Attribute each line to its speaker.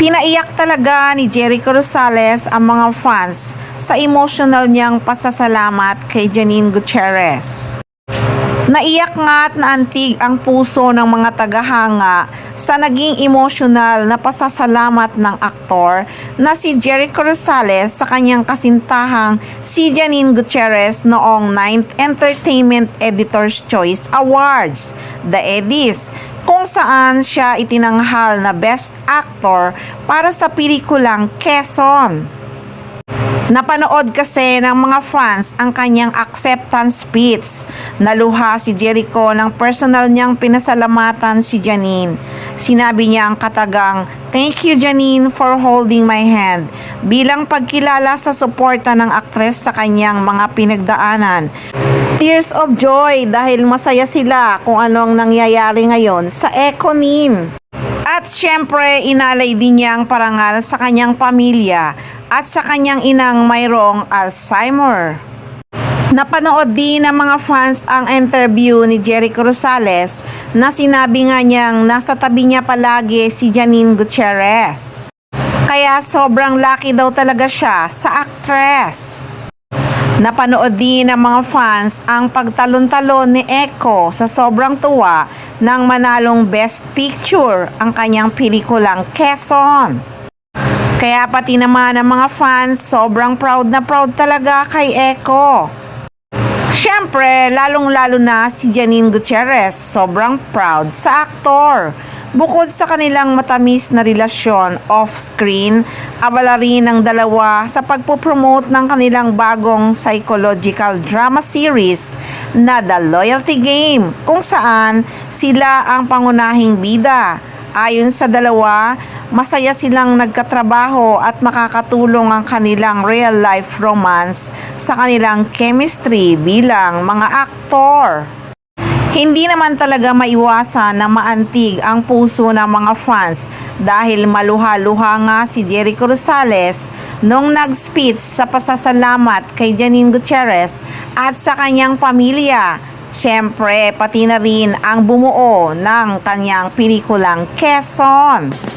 Speaker 1: Pinaiyak talaga ni Jericho Rosales ang mga fans sa emotional niyang pasasalamat kay Janine Gutierrez. Naiyak nga at naantig ang puso ng mga tagahanga sa naging emosyonal na pasasalamat ng aktor na si Jericho Rosales sa kanyang kasintahang si Janine Gutierrez noong 9th Entertainment Editor's Choice Awards, the Eddies, kung saan siya itinanghal na Best Actor para sa pelikulang Quezon. Napanood kasi ng mga fans ang kanyang acceptance speech. Naluha si Jericho ng personal niyang pinasalamatan si Janine. Sinabi niya ang katagang, "Thank you Janine for holding my hand," bilang pagkilala sa suporta ng aktres sa kanyang mga pinagdaanan. Tears of joy dahil masaya sila kung anong nangyayari ngayon sa Econin. At syempre, inalay din niya ang parangal sa kanyang pamilya at sa kanyang inang mayroong Alzheimer. Napanood din ng mga fans ang interview ni Jericho Rosales na sinabi nga niyang nasa tabi niya palagi si Janine Gutierrez. Kaya sobrang lucky daw talaga siya sa actress. Napanood din ng mga fans ang pagtalon-talon ni Eco sa sobrang tuwa nang manalong Best Picture ang kanyang pelikulang Quezon. Kaya pati naman ang mga fans sobrang proud na proud talaga kay Eco. Siyempre, lalong-lalo na si Janine Gutierrez sobrang proud sa aktor. Bukod sa kanilang matamis na relasyon off-screen, abala rin ng dalawa sa pagpopromote ng kanilang bagong psychological drama series na The Loyalty Game, kung saan sila ang pangunahing bida. Ayon sa dalawa, masaya silang nagkatrabaho at makakatulong ang kanilang real-life romance sa kanilang chemistry bilang mga aktor. Hindi naman talaga maiwasan na maantig ang puso ng mga fans dahil maluha-luha nga si Jericho Rosales nung nag-speech sa pasasalamat kay Janine Gutierrez at sa kanyang pamilya. Siyempre, pati na rin ang bumuo ng kanyang pelikulang Quezon.